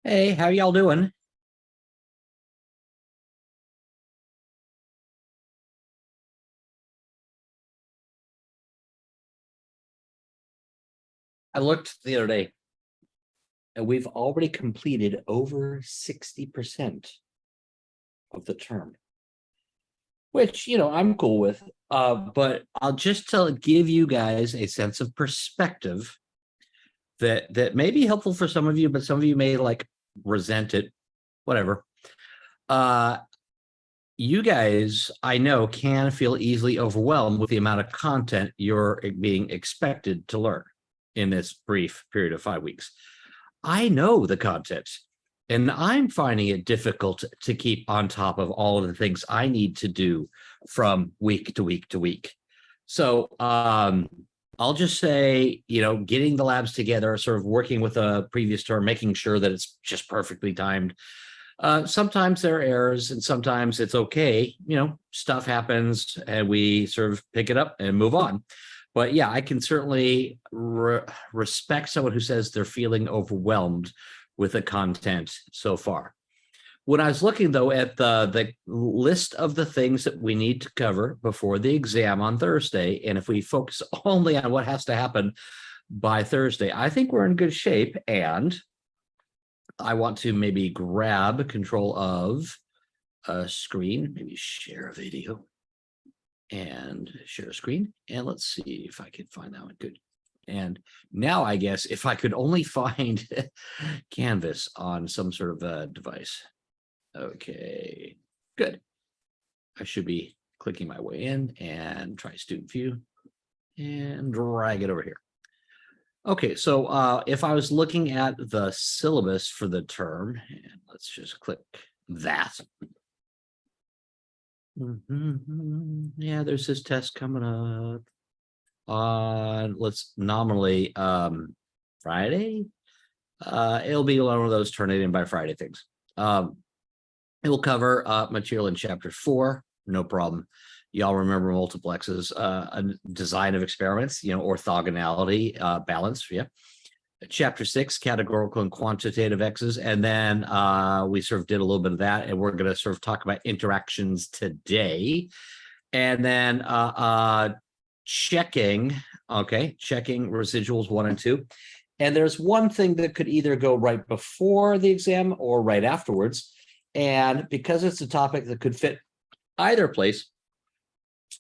Hey, how y'all doing? I looked the other day and we've already completed over 60% of the term, which, I'm cool with. But I'll just give you guys a sense of perspective that may be helpful for some of you, but some of you may like resent it, whatever. Uh, you guys, I know, can feel easily overwhelmed with the amount of content you're being expected to learn in this brief period of 5 weeks. I know the content and I'm finding it difficult to keep on top of all of the things I need to do from week to week to week. So I'll just say, getting the labs together, sort of working with a previous term, making sure that it's just perfectly timed. Sometimes there are errors and sometimes it's okay. Stuff happens and we sort of pick it up and move on. But yeah, I can certainly respect someone who says they're feeling overwhelmed with the content so far. When I was looking, though, at the list of the things that we need to cover before the exam on Thursday, and if we focus only on what has to happen by Thursday, I think we're in good shape. And I want to maybe grab control of a screen, maybe share a video and share a screen. And let's see if I can find that one. Good. And now I guess if I could only find Canvas on some sort of a device. Okay, good. I should be clicking my way in and try student view and drag it over here. Okay, so if I was looking at the syllabus for the term, and let's just click that. Yeah, there's this test coming up on, let's nominally Friday. It'll be one of those turn it in by Friday things. It will cover material in chapter 4, no problem. Y'all remember multiplexes, a design of experiments, orthogonality, balance, yeah. Chapter 6, categorical and quantitative X's, and then we sort of did a little bit of that, and we're going to sort of talk about interactions today, and then checking residuals 1 and 2. And there's one thing that could either go right before the exam or right afterwards, and because it's a topic that could fit either place,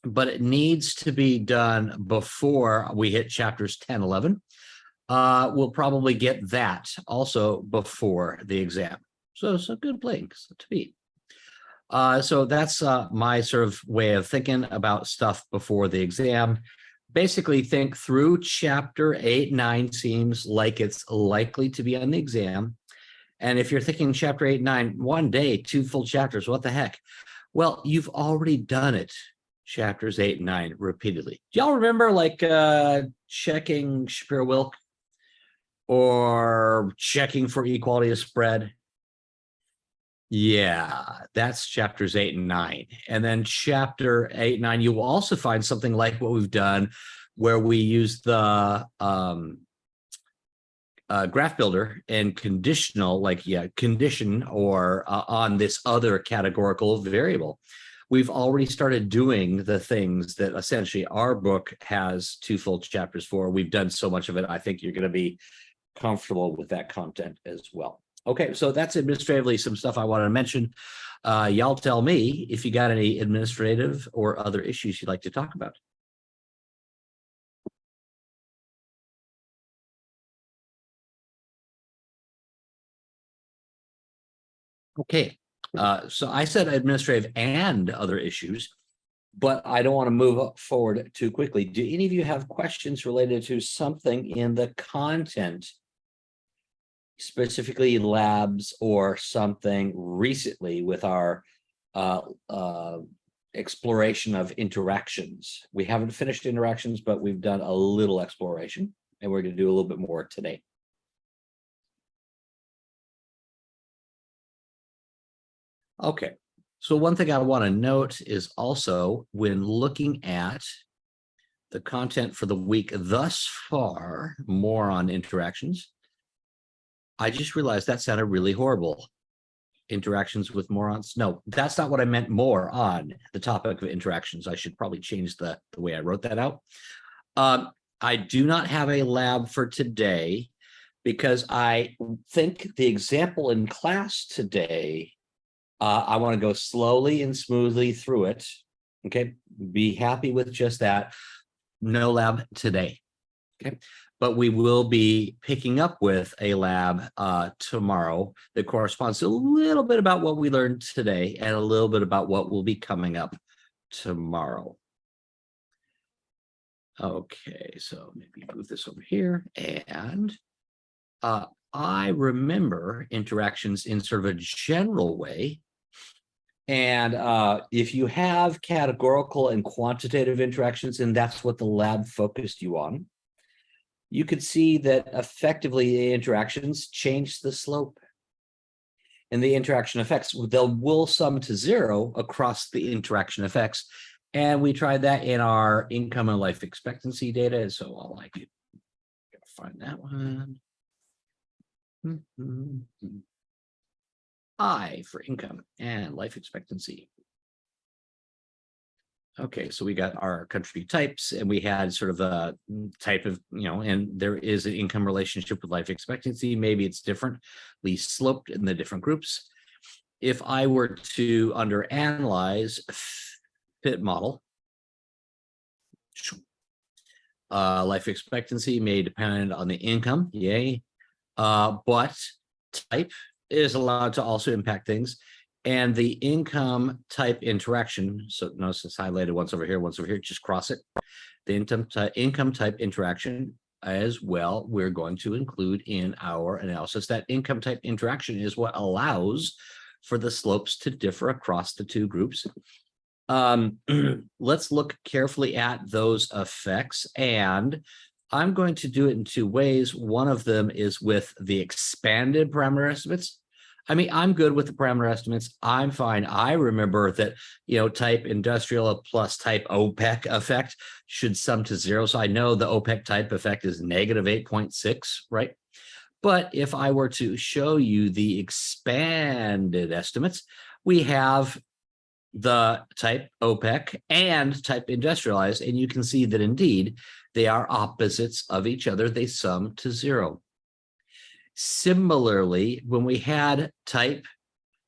but it needs to be done before we hit chapters 10, 11. We'll probably get that also before the exam. So it's a good place to be. So that's my sort of way of thinking about stuff before the exam. Basically, think through chapter 8, 9 seems like it's likely to be on the exam. And if you're thinking chapter 8, 9, one day, 2 full chapters, what the heck? Well, you've already done it. Chapters 8 and 9 repeatedly. Do y'all remember like checking Shapiro-Wilk or checking for equality of spread? Yeah, that's chapters 8 and 9. And then chapter 8 and 9, you will also find something like what we've done where we use the graph builder and conditional, condition or on this other categorical variable. We've already started doing the things that essentially our book has 2 full chapters for. We've done so much of it. I think you're going to be comfortable with that content as well. Okay, so that's administratively some stuff I wanted to mention. Y'all tell me if you got any administrative or other issues you'd like to talk about. Okay, so I said administrative and other issues, but I don't want to move forward too quickly. Do any of you have questions related to something in the content, specifically labs or something recently with our exploration of interactions? We haven't finished interactions, but we've done a little exploration, and we're going to do a little bit more today. Okay, so one thing I want to note is also when looking at the content for the week thus far, more on interactions, I just realized that sounded really horrible. Interactions with morons. No, that's not what I meant. More on the topic of interactions. I should probably change the way I wrote that out. I do not have a lab for today because I think the example in class today, I want to go slowly and smoothly through it. Okay, be happy with just that. No lab today. Okay, but we will be picking up with a lab tomorrow that corresponds to a little bit about what we learned today and a little bit about what will be coming up tomorrow. Okay, so maybe move this over here. And I remember interactions in sort of a general way. And if you have categorical and quantitative interactions, and that's what the lab focused you on, you could see that effectively the interactions change the slope. And the interaction effects, will sum to zero across the interaction effects. And we tried that in our income and life expectancy data. So I'll like it. Find that one. I for income and life expectancy. Okay, so we got our country types and we had sort of a type of, and there is an income relationship with life expectancy. Maybe it's different, least sloped in the different groups. If I were to under analyze fit model, life expectancy may depend on the income, yay, but type is allowed to also impact things. And the income type interaction, so notice it's highlighted once over here, just cross it. The income type interaction as well, we're going to include in our analysis. That income type interaction is what allows for the slopes to differ across the two groups. Let's look carefully at those effects, and I'm going to do it in two ways. One of them is with the expanded parameter estimates. I mean, I'm good with the parameter estimates. I'm fine. I remember that, type industrial plus type OPEC effect should sum to zero. So I know the OPEC type effect is negative 8.6, right? But if I were to show you the expanded estimates, we have the type OPEC and type industrialized, and you can see that indeed they are opposites of each other. They sum to zero. Similarly, when we had type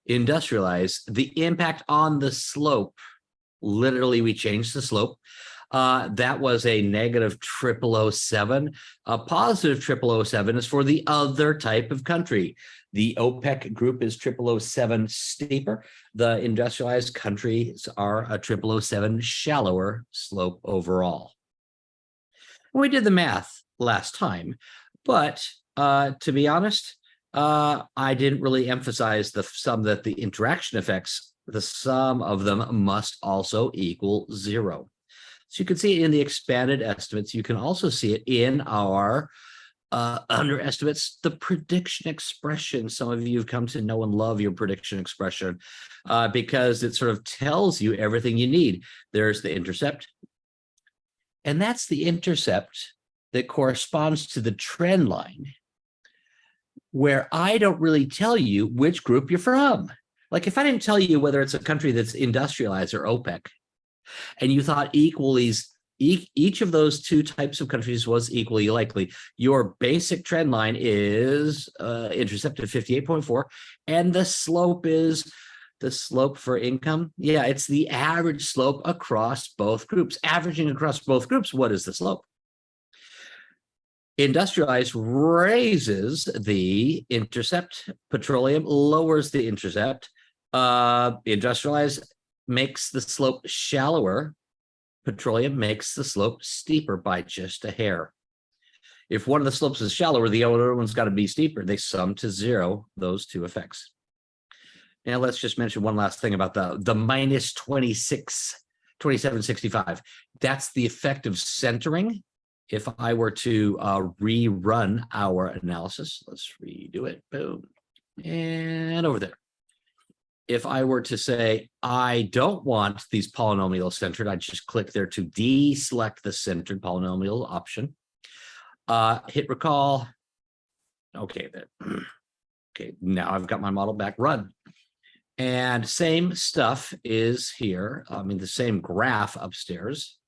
industrialized, the impact on the slope, literally we changed the slope. That was a negative 0007. A positive 0007 is for the other type of country. The OPEC group is 0007 steeper. The industrialized countries are a 0007 shallower slope overall. We did the math last time, but to be honest, I didn't really emphasize the sum that the interaction effects, the sum of them must also equal zero. So you can see it in the expanded estimates. You can also see it in our underestimates, the prediction expression. Some of you have come to know and love your prediction expression because it sort of tells you everything you need. There's the intercept, and that's the intercept that corresponds to the trend line, where I don't really tell you which group you're from. Like if I didn't tell you whether it's a country that's industrialized or OPEC, and you thought each of those two types of countries was equally likely, your basic trend line is intercept at 58.4, and the slope is the slope for income. Yeah, it's the average slope across both groups. Averaging across both groups, what is the slope? Industrialized raises the intercept, petroleum lowers the intercept. Industrialized makes the slope shallower, petroleum makes the slope steeper by just a hair. If one of the slopes is shallower, the other one's got to be steeper. They sum to zero, those two effects. Now let's just mention one last thing about the minus 2765. That's the effect of centering. If I were to rerun our analysis, let's redo it, boom, and over there. If I were to say, I don't want these polynomials centered, I'd just click there to deselect the centered polynomial option. Hit recall. Okay, then. Okay, now I've got my model back run. And same stuff is here. I mean, the same graph upstairs.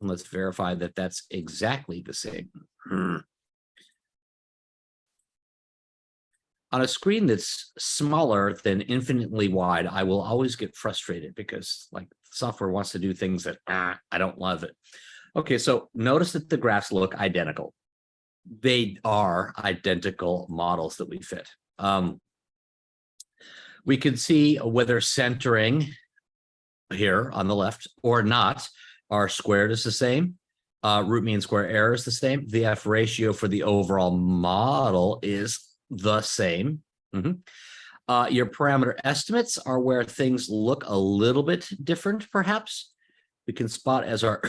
And let's verify that that's exactly the same. On a screen that's smaller than infinitely wide, I will always get frustrated because like software wants to do things that I don't love it. Okay, so notice that the graphs look identical. They are identical models that we fit. We can see whether centering here on the left or not. R squared is the same. Root mean square error is the same. The F ratio for the overall model is the same. Your parameter estimates are where things look a little bit different, perhaps. We can spot as our,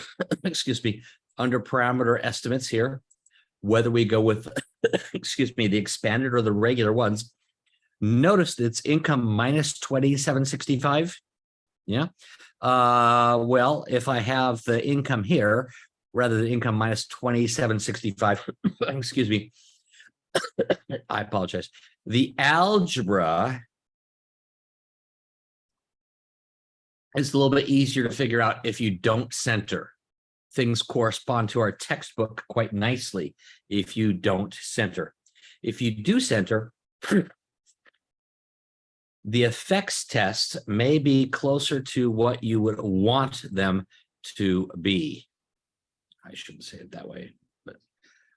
excuse me, under parameter estimates here, whether we go with, excuse me, the expanded or the regular ones. Notice that it's income minus 2765. Yeah. Well, if I have the income here, rather than income minus 2765, excuse me, I apologize. The algebra is a little bit easier to figure out if you don't center. Things correspond to our textbook quite nicely if you don't center. If you do center, the effects test may be closer to what you would want them to be. I shouldn't say it that way, but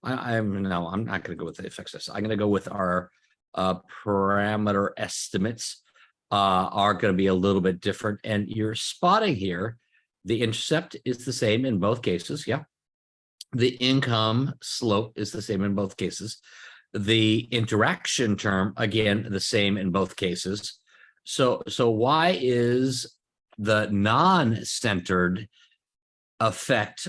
I'm not going to go with the effects test. I'm going to go with our parameter estimates are going to be a little bit different. And you're spotting here, the intercept is the same in both cases. Yeah. The income slope is the same in both cases. The interaction term, again, the same in both cases. So why is the non-centered effect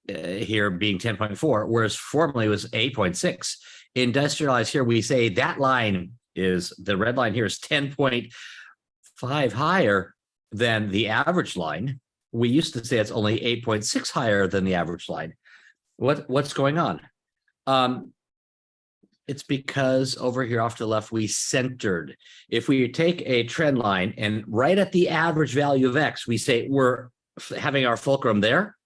here being 10.4, whereas formerly it was 8.6? Industrialized here, we say that line is, the red line here is 10.5 higher than the average line. We used to say it's only 8.6 higher than the average line. What's going on? It's because over here off to the left, we centered. If we take a trend line and right at the average value of X, we say we're having our fulcrum there.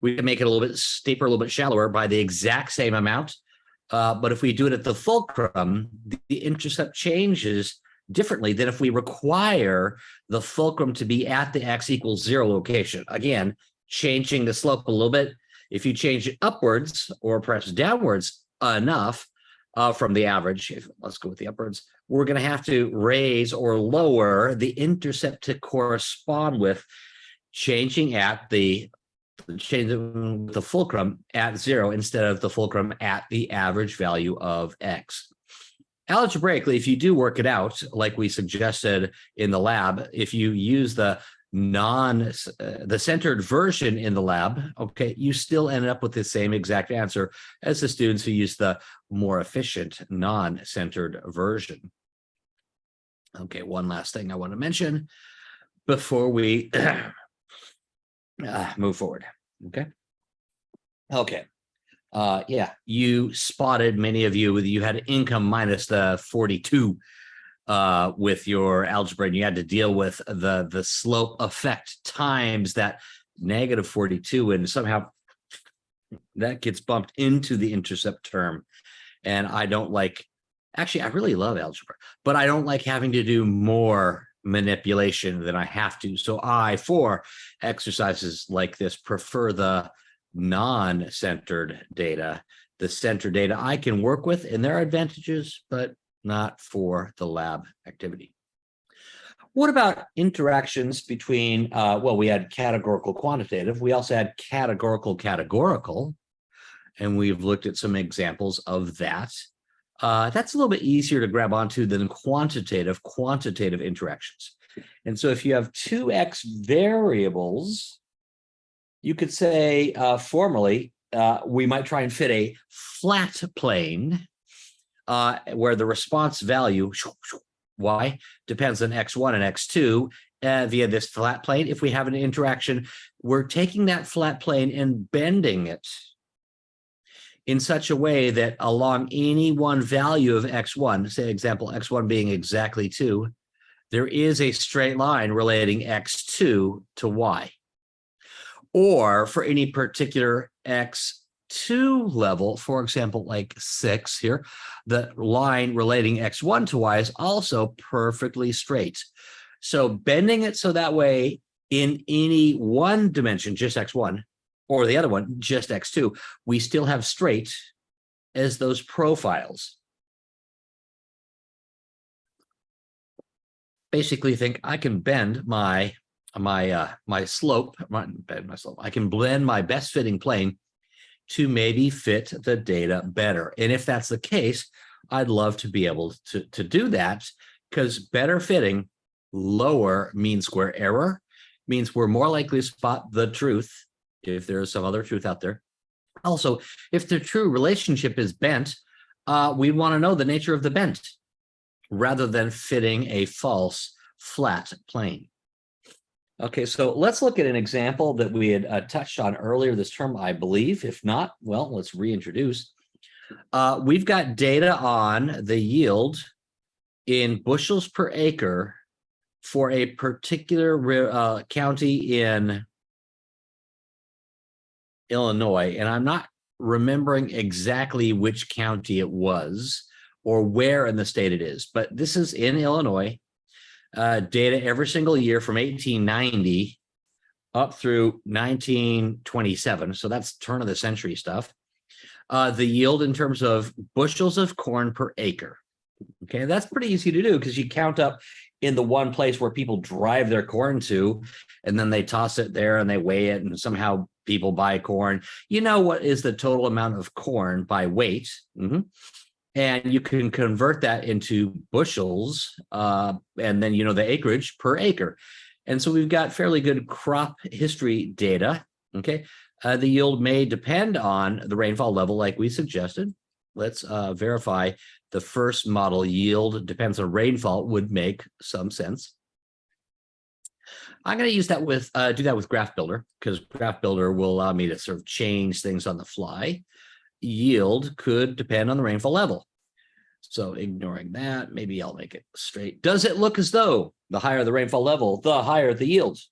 We can make it a little bit steeper, a little bit shallower by the exact same amount. But if we do it at the fulcrum, the intercept changes differently than if we require the fulcrum to be at the X equals 0 location. Again, changing the slope a little bit. If you change it upwards or perhaps downwards enough from the average, let's go with the upwards, we're going to have to raise or lower the intercept to correspond with changing at the fulcrum at 0 instead of the fulcrum at the average value of X. Algebraically, if you do work it out, like we suggested in the lab, if you use the centered version in the lab, okay, you still end up with the same exact answer as the students who use the more efficient non-centered version. Okay, one last thing I want to mention before we move forward. Okay. Yeah, you spotted, many of you had income minus the 42 with your algebra, and you had to deal with the slope effect times that negative 42, and somehow that gets bumped into the intercept term. And I don't like, actually, I really love algebra, but I don't like having to do more manipulation than I have to. So I, for exercises like this, prefer the non-centered data. The centered data I can work with, and there are advantages, but not for the lab activity. What about interactions between, well, we had categorical quantitative, we also had categorical, and we've looked at some examples of that. That's a little bit easier to grab onto than quantitative interactions. And so if you have 2x variables, you could say formally, we might try and fit a flat plane where the response value, y, depends on x1 and x2 via this flat plane. If we have an interaction, we're taking that flat plane and bending it in such a way that along any one value of x1, say example x1 being exactly 2, there is a straight line relating x2 to y. Or for any particular x2 level, for example, like 6 here, the line relating x1 to y is also perfectly straight. So bending it so that way in any one dimension, just x1, or the other one, just x2, we still have straight as those profiles. Basically think I can bend my slope. I can blend my best fitting plane to maybe fit the data better. And if that's the case, I'd love to be able to do that, because better fitting, lower mean square error, means we're more likely to spot the truth if there's some other truth out there. Also, if the true relationship is bent, we want to know the nature of the bent rather than fitting a false flat plane. Okay, so let's look at an example that we had touched on earlier this term, I believe. If not, well, let's reintroduce. We've got data on the yield in bushels per acre for a particular county in Illinois, and I'm not remembering exactly which county it was or where in the state it is, but this is in Illinois. Data every single year from 1890 up through 1927. So that's turn of the century stuff. The yield in terms of bushels of corn per acre. Okay, that's pretty easy to do because you count up in the one place where people drive their corn to, and then they toss it there and they weigh it, and somehow people buy corn. You know what is the total amount of corn by weight. And you can convert that into bushels, and then you know the acreage per acre. And so we've got fairly good crop history data. Okay, the yield may depend on the rainfall level, like we suggested. Let's verify the first model. Yield depends on rainfall would make some sense. I'm going to use that with do that with Graph Builder, because Graph Builder will allow me to sort of change things on the fly. Yield could depend on the rainfall level. So ignoring that, maybe I'll make it straight. Does it look as though the higher the rainfall level, the higher the yields?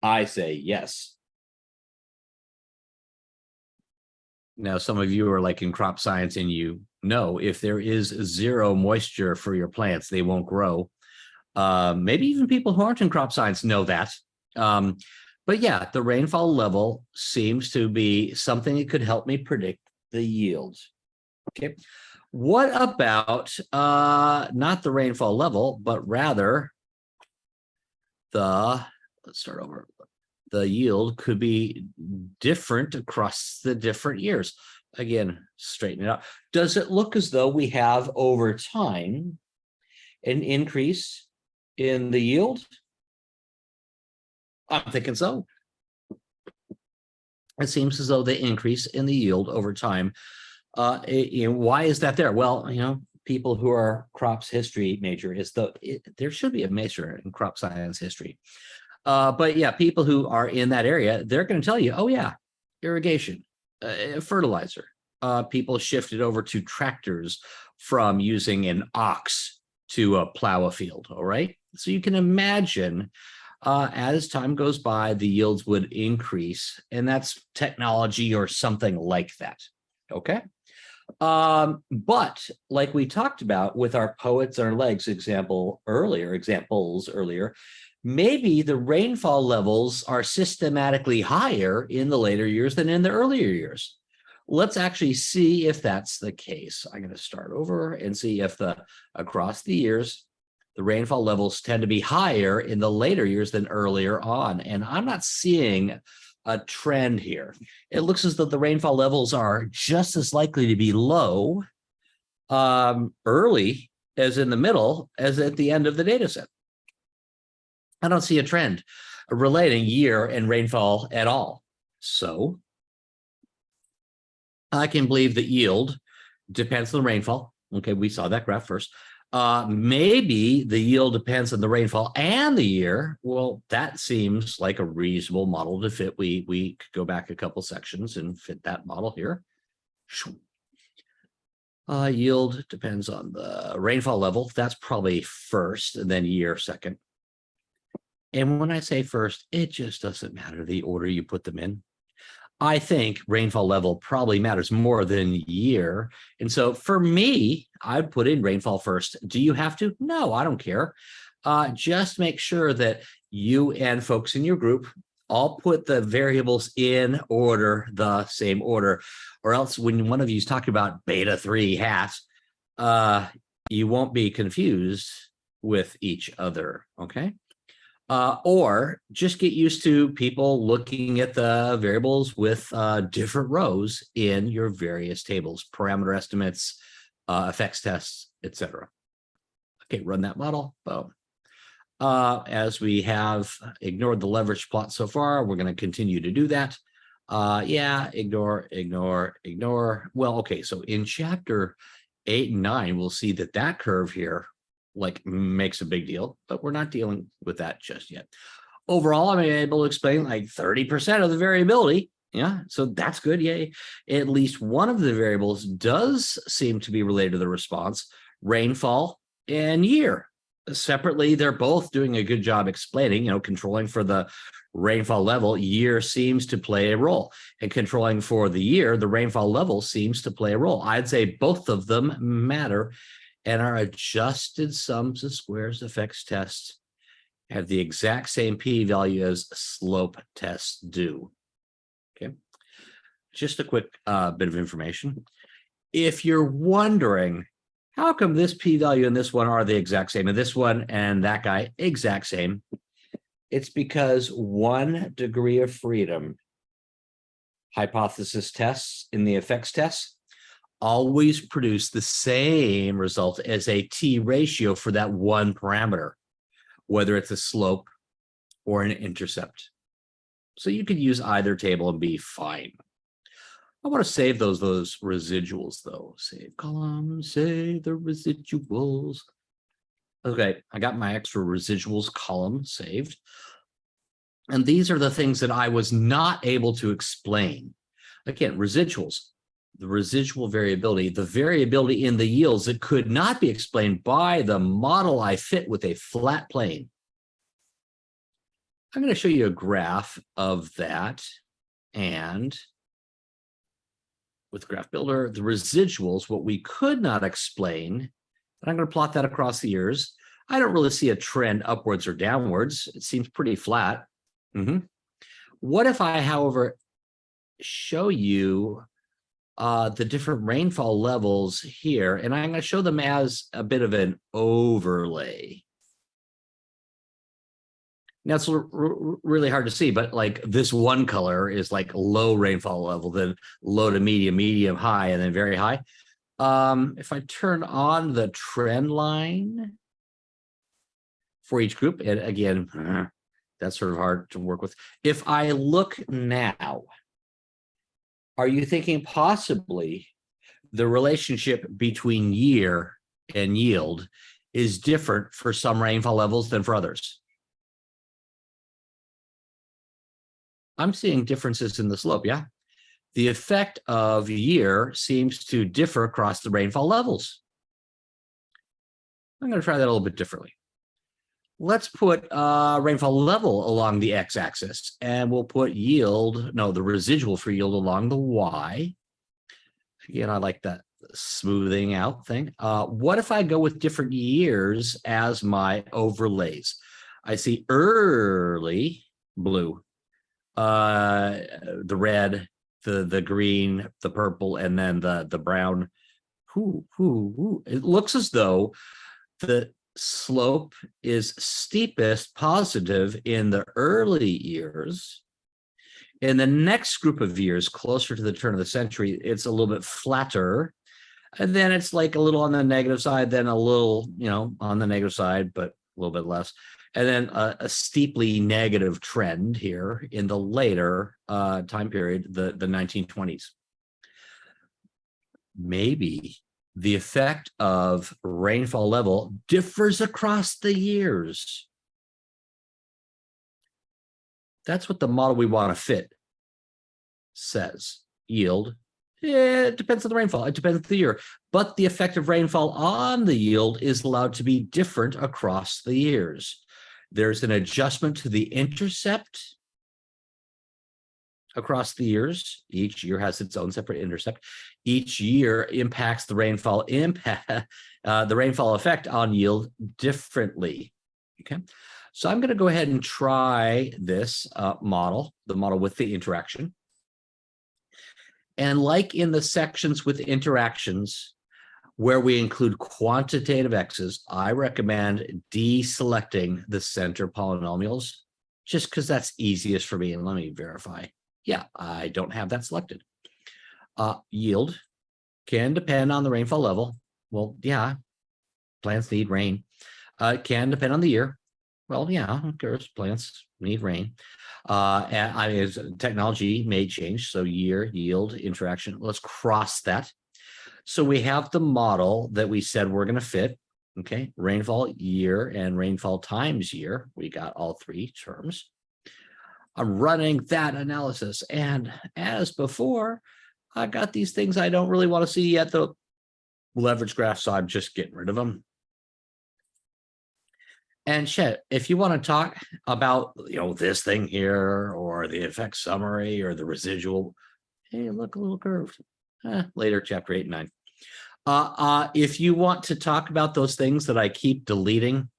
I say yes. Now, some of you are like in crop science, and you know if there is zero moisture for your plants, they won't grow. Maybe even people who aren't in crop science know that. But yeah, the rainfall level seems to be something that could help me predict the yields. Okay. What about not the rainfall level, but rather let's start over. The yield could be different across the different years. Again, straighten it out. Does it look as though we have over time an increase in the yield? I'm thinking so. It seems as though the increase in the yield over time. Why is that there? Well, people who are crops history major there should be a major in crop science history. But yeah, people who are in that area, they're going to tell you, oh yeah, irrigation, fertilizer. People shifted over to tractors from using an ox to plow a field. All right. So you can imagine as time goes by, the yields would increase, and that's technology or something like that. Okay. But like we talked about with our poets on our legs examples earlier, maybe the rainfall levels are systematically higher in the later years than in the earlier years. Let's actually see if that's the case. I'm going to start over and see if across the years, the rainfall levels tend to be higher in the later years than earlier on. And I'm not seeing a trend here. It looks as though the rainfall levels are just as likely to be low early as in the middle as at the end of the data set. I don't see a trend relating year and rainfall at all. So I can believe that yield depends on the rainfall. Okay, we saw that graph first. Maybe the yield depends on the rainfall and the year. Well, that seems like a reasonable model to fit. We could go back a couple sections and fit that model here. Yield depends on the rainfall level. That's probably first, and then year second. And when I say first, it just doesn't matter the order you put them in. I think rainfall level probably matters more than year. And so for me, I'd put in rainfall first. Do you have to? No, I don't care. Just make sure that you and folks in your group all put the variables in order, the same order, or else when one of you is talking about beta 3 hat, you won't be confused with each other, okay? Or just get used to people looking at the variables with different rows in your various tables, parameter estimates, effects tests, etc. Okay, run that model. Boom. As we have ignored the leverage plot so far, we're going to continue to do that. Yeah, ignore. Well, okay, so in chapter 8 and 9, we'll see that that curve here like makes a big deal, but we're not dealing with that just yet. Overall, I'm able to explain like 30% of the variability. Yeah, so that's good. Yay. At least one of the variables does seem to be related to the response, rainfall and year. Separately, they're both doing a good job explaining, controlling for the rainfall level, year seems to play a role. And controlling for the year, the rainfall level seems to play a role. I'd say both of them matter, and our adjusted sums of squares effects tests have the exact same p-value as slope tests do. Okay, just a quick bit of information. If you're wondering, how come this p-value and this one are the exact same, and this one and that guy exact same? It's because 1 degree of freedom hypothesis tests in the effects tests always produce the same result as a t ratio for that one parameter, whether it's a slope or an intercept. So you could use either table and be fine. I want to save those residuals though. Save column, save the residuals. Okay, I got my extra residuals column saved. And these are the things that I was not able to explain. Again, residuals, the residual variability, the variability in the yields that could not be explained by the model I fit with a flat plane. I'm going to show you a graph of that. And with Graph Builder, the residuals, what we could not explain, and I'm going to plot that across the years. I don't really see a trend upwards or downwards. It seems pretty flat. What if I, however, show you the different rainfall levels here, and I'm going to show them as a bit of an overlay. Now it's really hard to see, but like this one color is like low rainfall level, then low to medium, medium, high, and then very high. If I turn on the trend line for each group, and again, that's sort of hard to work with. If I look now, are you thinking possibly the relationship between year and yield is different for some rainfall levels than for others? I'm seeing differences in the slope, yeah? The effect of year seems to differ across the rainfall levels. I'm going to try that a little bit differently. Let's put rainfall level along the x-axis, and we'll put the residual for yield along the y. Again, I like that smoothing out thing. What if I go with different years as my overlays? I see early blue, the red, the green, the purple, and then the brown. It looks as though the slope is steepest positive in the early years. In the next group of years, closer to the turn of the century, it's a little bit flatter. And then it's like a little on the negative side, then a little, on the negative side, but a little bit less. And then a steeply negative trend here in the later time period, the 1920s. Maybe the effect of rainfall level differs across the years. That's what the model we want to fit says. Yield It depends on the rainfall. It depends on the year. But the effective rainfall on the yield is allowed to be different across the years. There's an adjustment to the intercept across the years. Each year has its own separate intercept. Each year impacts the rainfall the rainfall effect on yield differently. Okay, so I'm going to go ahead and try this model, the model with the interaction. And like in the sections with interactions, where we include quantitative x's, I recommend deselecting the center polynomials, just because that's easiest for me. And let me verify. Yeah, I don't have that selected. Yield can depend on the rainfall level. Well, yeah, plants need rain. It can depend on the year. Well, yeah, of course, plants need rain. And technology may change. So year, yield, interaction. Let's cross that. So we have the model that we said we're going to fit. Okay, rainfall year and rainfall times year. We got all three terms. I'm running that analysis. And as before, I got these things I don't really want to see at the leverage graph, so I'm just getting rid of them. And shit, if you want to talk about, this thing here or the effect summary or the residual, hey, look, a little curved. Later, chapter 8 and 9. If you want to talk about those things that I keep deleting,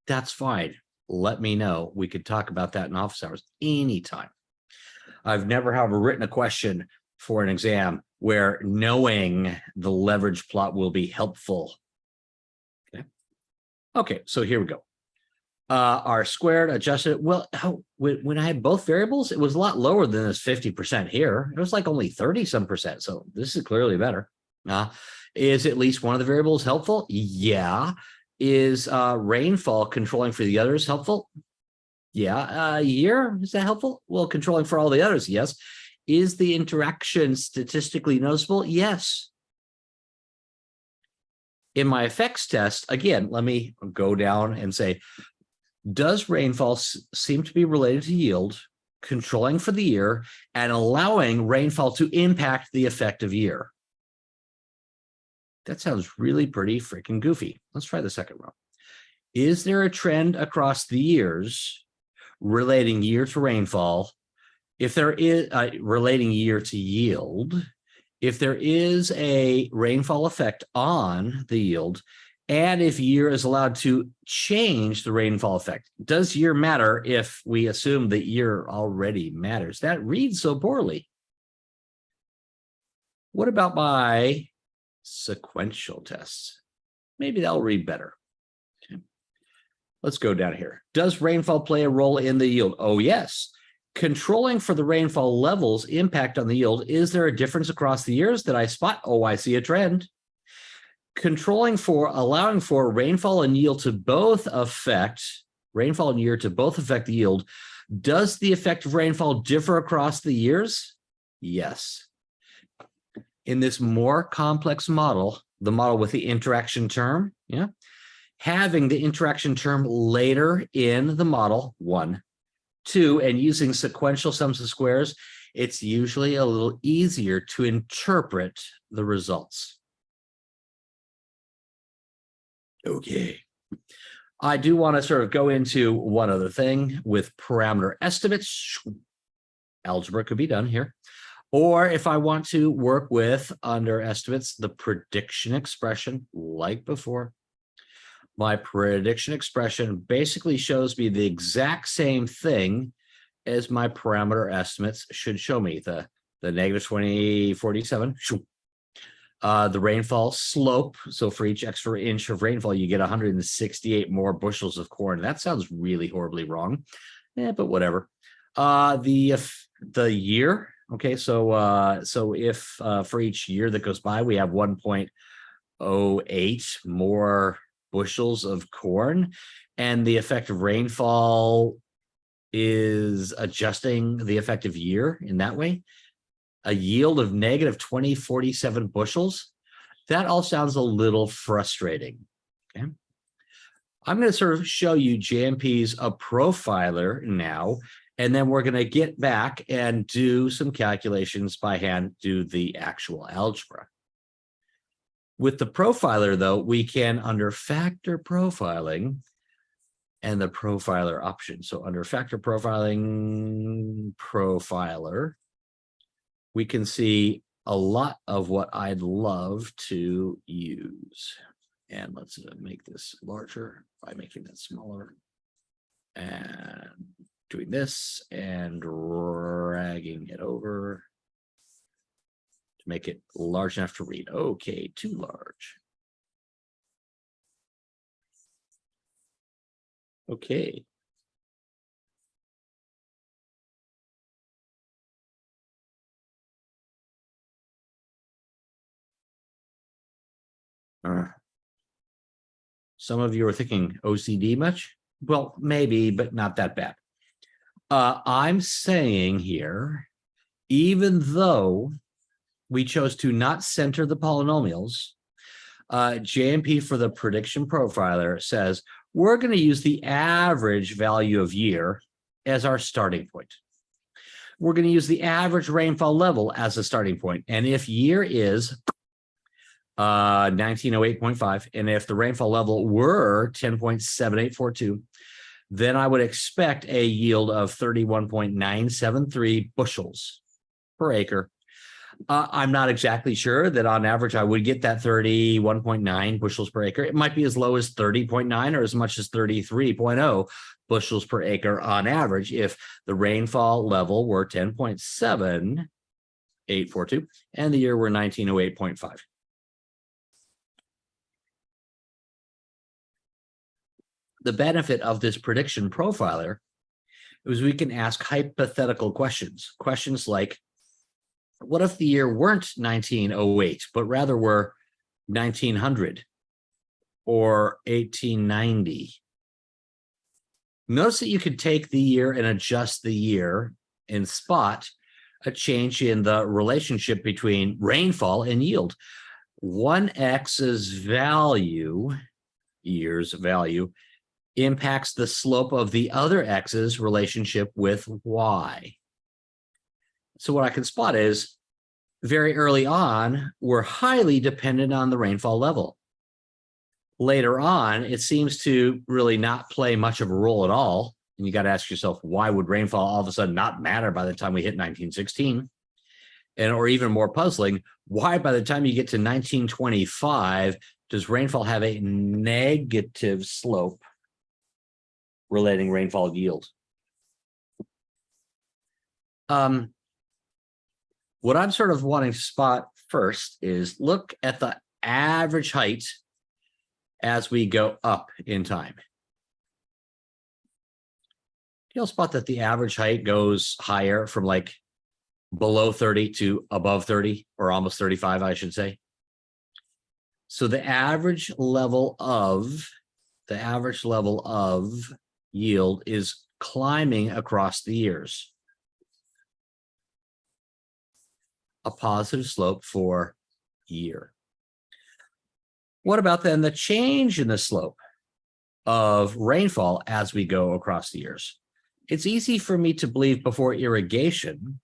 that's fine. Let me know. We could talk about that in office hours anytime. I've never, however, written a question for an exam where knowing the leverage plot will be helpful. Okay, so here we go. R squared adjusted. Well, when I had both variables, it was a lot lower than this 50% here. It was like only 30-some%. So this is clearly better. Is at least one of the variables helpful? Yeah. Is rainfall controlling for the others helpful? Yeah. Year, is that helpful? Well, controlling for all the others, yes. Is the interaction statistically noticeable? Yes. In my effects test, again, let me go down and say, does rainfall seem to be related to yield, controlling for the year, and allowing rainfall to impact the effective year? That sounds really pretty freaking goofy. Let's try the second row. Is there a trend across the years relating year to rainfall? If there is relating year to yield, if there is a rainfall effect on the yield, and if year is allowed to change the rainfall effect, does year matter if we assume that year already matters? That reads so poorly. What about my sequential tests? Maybe that'll read better. Okay. Let's go down here. Does rainfall play a role in the yield? Oh, yes. Controlling for the rainfall levels impact on the yield. Is there a difference across the years that I spot? Oh, I see a trend. Controlling for, allowing for rainfall and yield to both affect, rainfall and year to both affect the yield. Does the effect of rainfall differ across the years? Yes. In this more complex model, the model with the interaction term, having the interaction term later in the model, 1, 2, and using sequential sums of squares, it's usually a little easier to interpret the results. Okay. I do want to sort of go into one other thing with parameter estimates. Algebra could be done here. Or if I want to work with, under estimates, the prediction expression like before. My prediction expression basically shows me the exact same thing as my parameter estimates should show me. The negative 2047. The rainfall slope. So for each extra inch of rainfall, you get 168 more bushels of corn. That sounds really horribly wrong. But whatever. The year. Okay, so if for each year that goes by, we have 1.08 more bushels of corn, and the effective rainfall is adjusting the effective year in that way, a yield of negative 2047 bushels. That all sounds a little frustrating. Okay, I'm going to sort of show you JMP's a profiler now And then we're going to get back and do some calculations by hand, do the actual algebra. With the profiler, though, we can, under factor profiling and the profiler option. So under factor profiling, profiler, we can see a lot of what I'd love to use. And let's make this larger by making that smaller. And doing this and dragging it over to make it large enough to read. Okay, too large. Okay. Some of you are thinking OCD much? Well, maybe, but not that bad. I'm saying here, even though we chose to not center the polynomials, JMP for the prediction profiler says we're going to use the average value of year as our starting point. We're going to use the average rainfall level as a starting point. And if year is 1908.5, and if the rainfall level were 10.7842, then I would expect a yield of 31.973 bushels per acre. I'm not exactly sure that on average I would get that 31.9 bushels per acre. It might be as low as 30.9 or as much as 33.0 bushels per acre on average if the rainfall level were 10.7842 and the year were 1908.5. The benefit of this prediction profiler is we can ask hypothetical questions. Questions like, what if the year weren't 1908, but rather were 1900 or 1890? Notice that you could take the year and adjust the year and spot a change in the relationship between rainfall and yield. One X's value, year's value, impacts the slope of the other X's relationship with Y. So what I can spot is very early on, we're highly dependent on the rainfall level. Later on, it seems to really not play much of a role at all. And you got to ask yourself, why would rainfall all of a sudden not matter by the time we hit 1916? And or even more puzzling, why by the time you get to 1925, does rainfall have a negative slope relating rainfall yield? What I'm sort of wanting to spot first is look at the average height as we go up in time. You'll spot that the average height goes higher from like below 30 to above 30, or almost 35, I should say. So the average level of yield is climbing across the years. A positive slope for year. What about then the change in the slope of rainfall as we go across the years? It's easy for me to believe before irrigation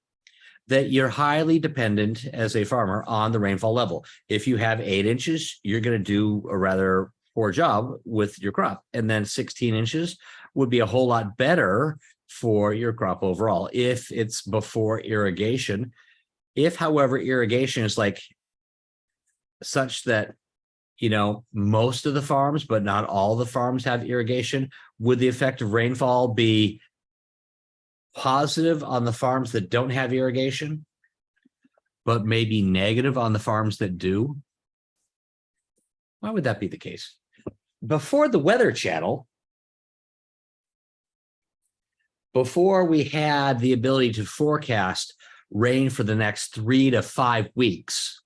that you're highly dependent as a farmer on the rainfall level. If you have 8 inches, you're going to do a rather poor job with your crop. And then 16 inches would be a whole lot better for your crop overall. If it's before irrigation, if, however, irrigation is like such that, you know, most of the farms, but not all the farms have irrigation, would the effect of rainfall be positive on the farms that don't have irrigation, but maybe negative on the farms that do? Why would that be the case? Before the Weather Channel, before we had the ability to forecast rain for the next 3 to 5 weeks,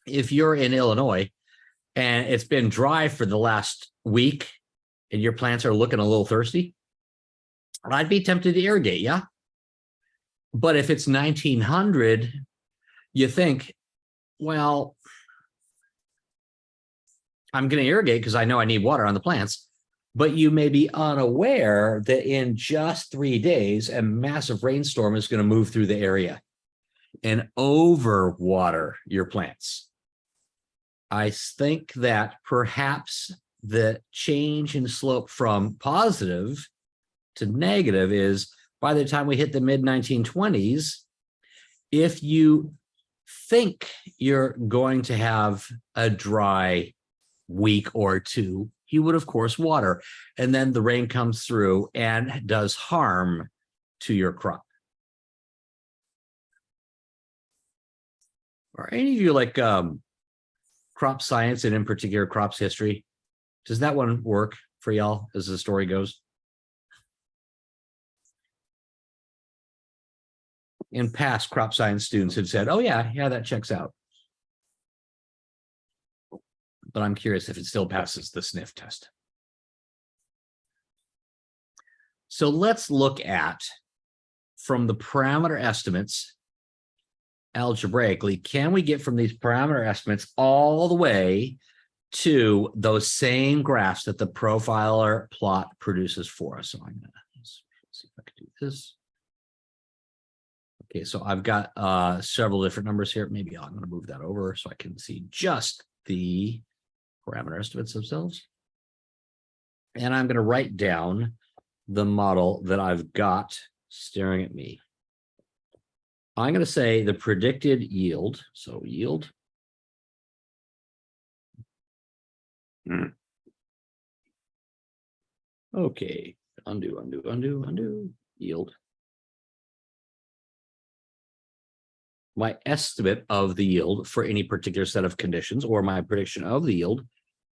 if you're in Illinois and it's been dry for the last week and your plants are looking a little thirsty, I'd be tempted to irrigate, yeah? But if it's 1900, you think, well, I'm going to irrigate because I know I need water on the plants. but you may be unaware that in just 3 days, a massive rainstorm is going to move through the area and overwater your plants. I think that perhaps the change in slope from positive to negative is by the time we hit the mid-1920s, if you think you're going to have a dry week or two, you would, of course, water. And then the rain comes through and does harm to your crop. Are any of you like crop science and in particular crops history? Does that one work for y'all as the story goes? In past, crop science students have said, oh yeah, that checks out. But I'm curious if it still passes the sniff test. So let's look at, from the parameter estimates, algebraically, can we get from these parameter estimates all the way to those same graphs that the profiler plot produces for us? So I'm going to see if I can do this. Okay, so I've got several different numbers here. Maybe I'm going to move that over so I can see just the parameter estimates themselves. And I'm going to write down the model that I've got staring at me. I'm going to say the predicted yield. So yield. Okay, undo, yield. My estimate of the yield for any particular set of conditions, or my prediction of the yield,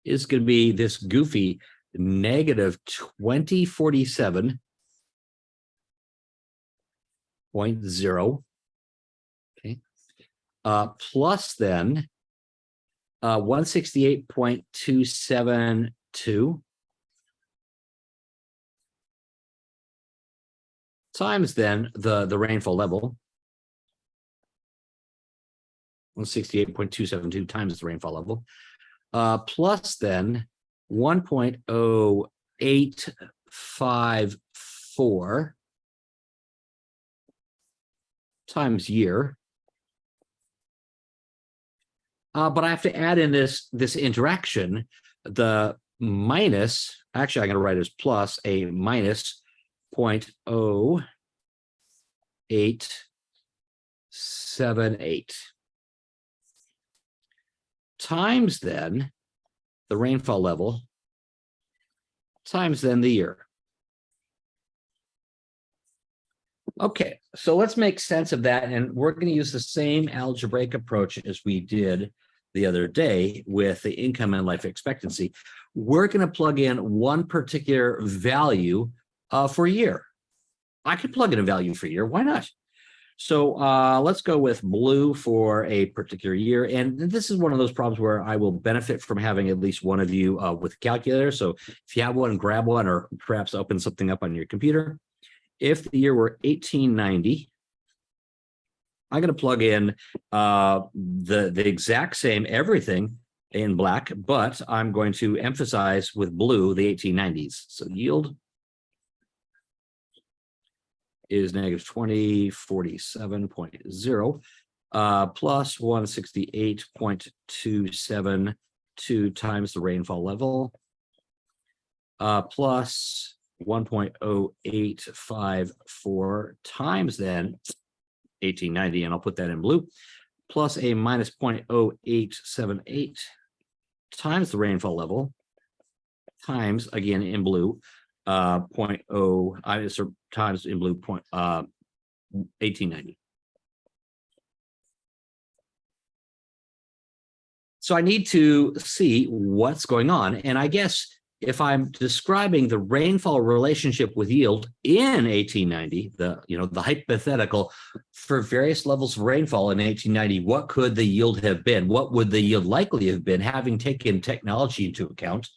is going to be this goofy negative 2047.0. Okay. Plus then 168.272 times then the rainfall level. 168.272 times the rainfall level, plus then 1.0854 times year. But I have to add in this interaction, the minus, actually I'm going to write it as plus a minus 0.0878. Times then the rainfall level, times then the year. Okay, so let's make sense of that. And we're going to use the same algebraic approach as we did the other day with the income and life expectancy. We're going to plug in one particular value for a year. I could plug in a value for a year. Why not? So let's go with blue for a particular year. And this is one of those problems where I will benefit from having at least one of you with a calculator. So if you have one, grab one, or perhaps open something up on your computer. If the year were 1890, I'm going to plug in the exact same everything in black, but I'm going to emphasize with blue the 1890s. So yield is negative 2047.0 plus 168.272 times the rainfall level plus 1.0854 times then 1890, and I'll put that in blue, plus a minus 0.0878 times the rainfall level times, again in blue, 0.0 times in blue 1890. So I need to see what's going on. And I guess if I'm describing the rainfall relationship with yield in 1890, the hypothetical for various levels of rainfall in 1890, what could the yield have been? What would the yield likely have been, having taken technology into account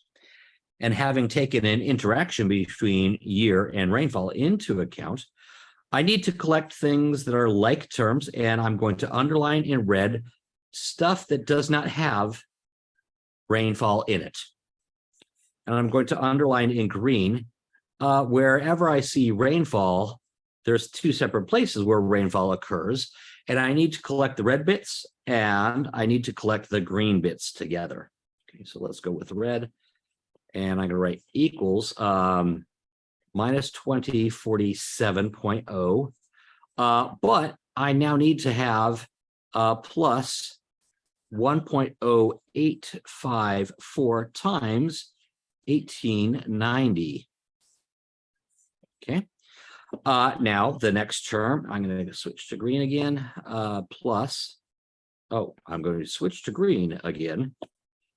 and having taken an interaction between year and rainfall into account? I need to collect things that are like terms, and I'm going to underline in red stuff that does not have rainfall in it. and I'm going to underline in green, wherever I see rainfall, there's two separate places where rainfall occurs, and I need to collect the red bits and I need to collect the green bits together. Okay, so let's go with red, and I'm going to write equals minus 2047.0, but I now need to have plus 1.0854 times 1890. Okay. Now the next term, I'm going to switch to green again, plus, I'm going to switch to green again.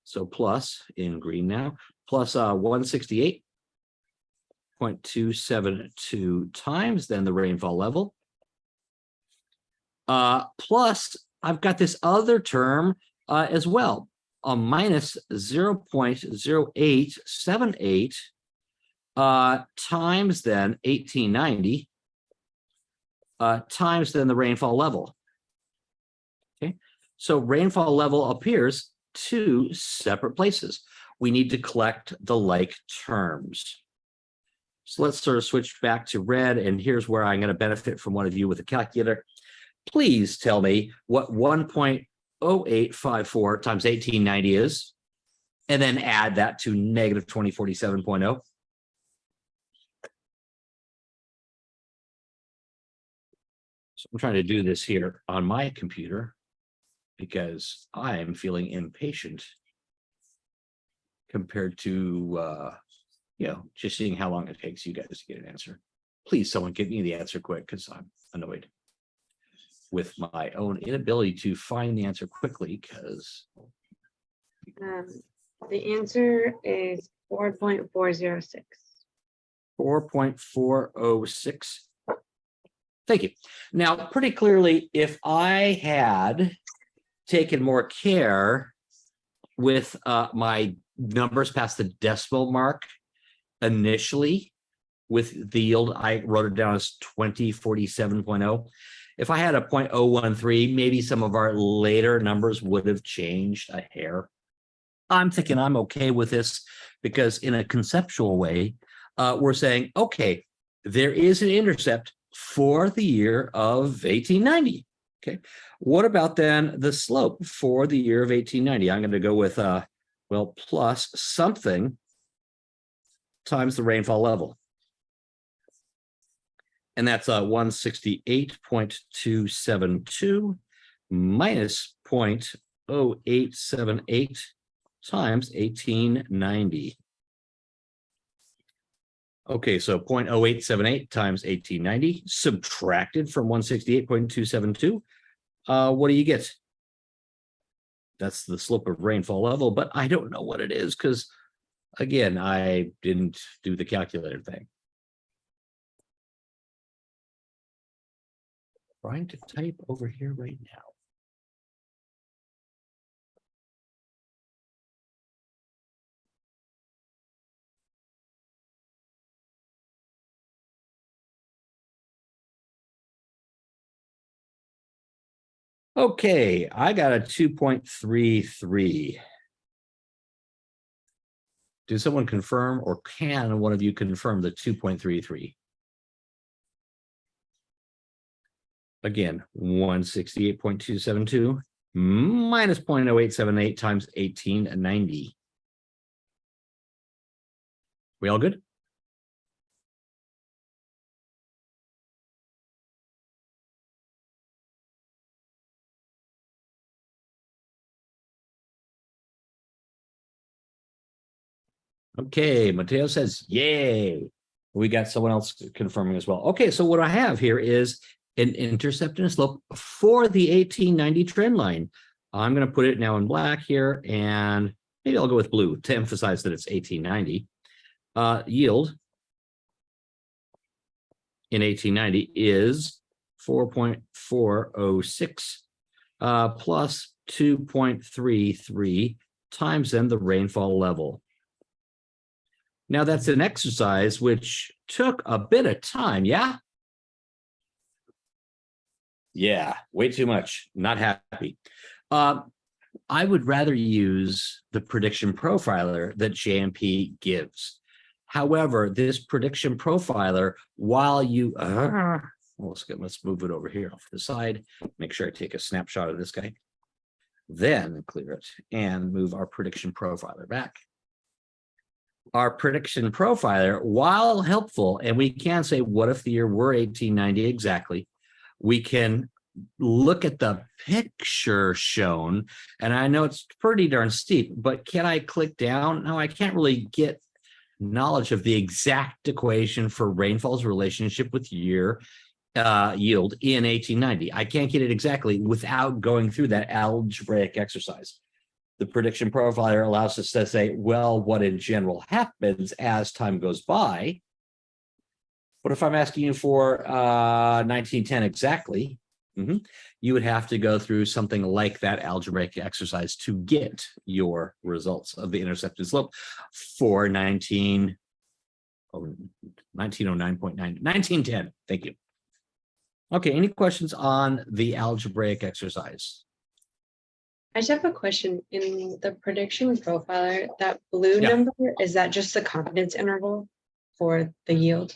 So plus in green now, plus 168.272 times then the rainfall level. Plus I've got this other term as well, minus 0.0878 times then 1890 times then the rainfall level. Okay, so rainfall level appears two separate places. We need to collect the like terms. So let's sort of switch back to red, and here's where I'm going to benefit from one of you with a calculator. Please tell me what 1.0854 times 1890 is, and then add that to negative 2047.0. So I'm trying to do this here on my computer because I'm feeling impatient compared to, just seeing how long it takes you guys to get an answer. Please, someone give me the answer quick, because I'm annoyed with my own inability to find the answer quickly, because the answer is 4.406. 4.406. Thank you. Now, pretty clearly, if I had taken more care with my numbers past the decimal mark initially with the yield, I wrote it down as 2047.0. If I had a 0.013, maybe some of our later numbers would have changed a hair. I'm thinking I'm okay with this because in a conceptual way, we're saying, okay, there is an intercept for the year of 1890. Okay, what about then the slope for the year of 1890? I'm going to go with, plus something times the rainfall level. And that's 168.272 minus 0.0878 times 1890. Okay, so 0.0878 times 1890 subtracted from 168.272. What do you get? That's the slope of rainfall level, but I don't know what it is because, again, I didn't do the calculator thing. Trying to type over here right now. Okay, I got a 2.33. Did someone confirm, or can one of you confirm the 2.33? Again, 168.272 minus 0.0878 times 1890. We all good? Okay, Mateo says, yay. We got someone else confirming as well. Okay, so what I have here is an intercept and a slope for the 1890 trend line. I'm going to put it now in black here, and maybe I'll go with blue to emphasize that it's 1890. Yield in 1890 is 4.406 plus 2.33 times then the rainfall level. Now that's an exercise which took a bit of time, yeah? Yeah, way too much, not happy. I would rather use the prediction profiler that JMP gives. However, this prediction profiler, while you, let's move it over here off to the side, make sure I take a snapshot of this guy, then clear it and move our prediction profiler back. Our prediction profiler, while helpful, and we can say, what if the year were 1890 exactly? We can look at the picture shown, and I know it's pretty darn steep, but can I click down? No, I can't really get knowledge of the exact equation for rainfall's relationship with year yield in 1890. I can't get it exactly without going through that algebraic exercise. The prediction profiler allows us to say, well, what in general happens as time goes by. But if I'm asking you for 1910 exactly, you would have to go through something like that algebraic exercise to get your results of the intercepted slope for 1909.9, 1910. Thank you. Okay, any questions on the algebraic exercise? I just have a question. In the prediction profiler, that blue number, is that just the confidence interval for the yield?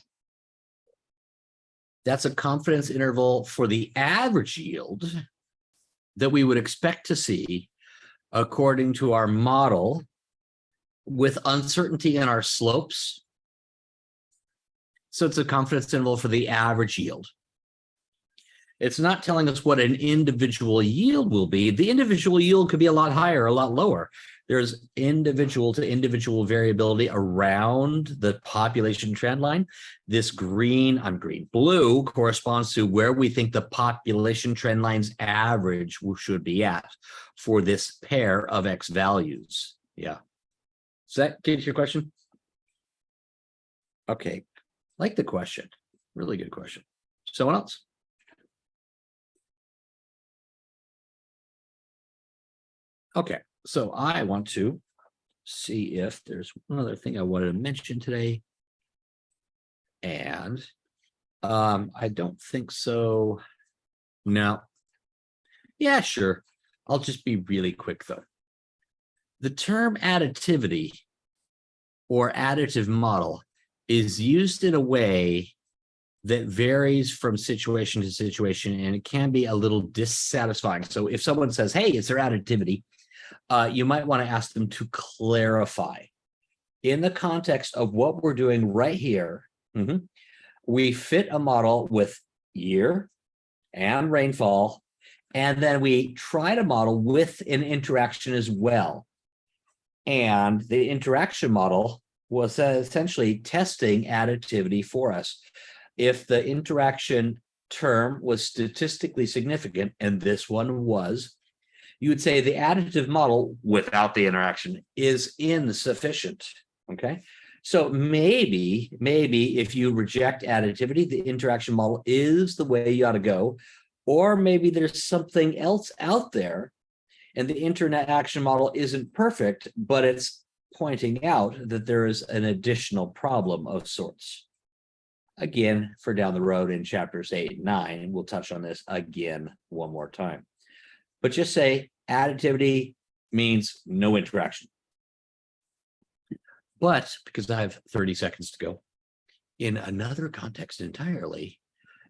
That's a confidence interval for the average yield that we would expect to see according to our model with uncertainty in our slopes. So it's a confidence interval for the average yield. It's not telling us what an individual yield will be. The individual yield could be a lot higher, a lot lower. There's individual to individual variability around the population trend line. This blue corresponds to where we think the population trend line's average should be at for this pair of X values. Yeah. Does that get your question? Okay. Like the question. Really good question. Someone else? Okay, so I want to see if there's one other thing I wanted to mention today. And I don't think so. No. Yeah, sure. I'll just be really quick though. The term additivity or additive model is used in a way that varies from situation to situation, and it can be a little dissatisfying. So if someone says, hey, it's their additivity, you might want to ask them to clarify. In the context of what we're doing right here, we fit a model with year and rainfall, and then we try to model with an interaction as well. And the interaction model was essentially testing additivity for us. If the interaction term was statistically significant, and this one was, you would say the additive model without the interaction is insufficient, okay? So maybe if you reject additivity, the interaction model is the way you ought to go, or maybe there's something else out there and the interaction model isn't perfect, but it's pointing out that there is an additional problem of sorts. Again, for down the road in chapters 8 and 9, we'll touch on this again one more time. But just say additivity means no interaction. But because I have 30 seconds to go, in another context entirely,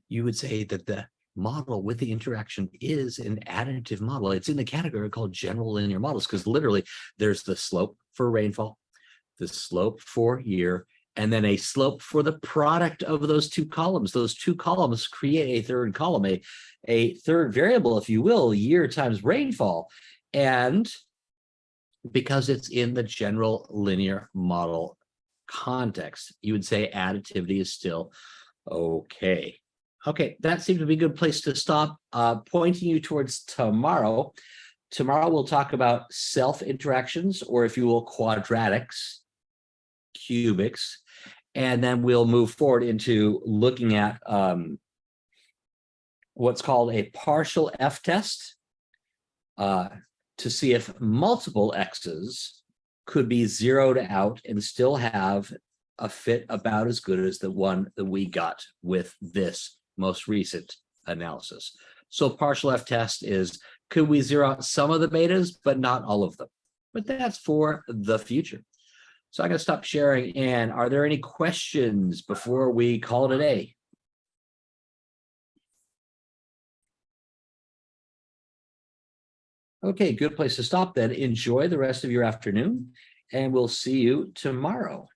you would say that the model with the interaction is an additive model. It's in the category called general linear models, because literally there's the slope for rainfall, the slope for year, and then a slope for the product of those two columns. Those two columns create a third column, a third variable, if you will, year times rainfall. And because it's in the general linear model context, you would say additivity is still okay. Okay, that seems to be a good place to stop. Pointing you towards tomorrow. Tomorrow we'll talk about self-interactions, or if you will, quadratics, cubics, and then we'll move forward into looking at what's called a partial f-test to see if multiple x's could be zeroed out and still have a fit about as good as the one that we got with this most recent analysis. So partial f-test is Could we zero out some of the betas, but not all of them? But that's for the future. So I'm going to stop sharing. And are there any questions before we call it a day? Okay, good place to stop then. Enjoy the rest of your afternoon, and we'll see you tomorrow.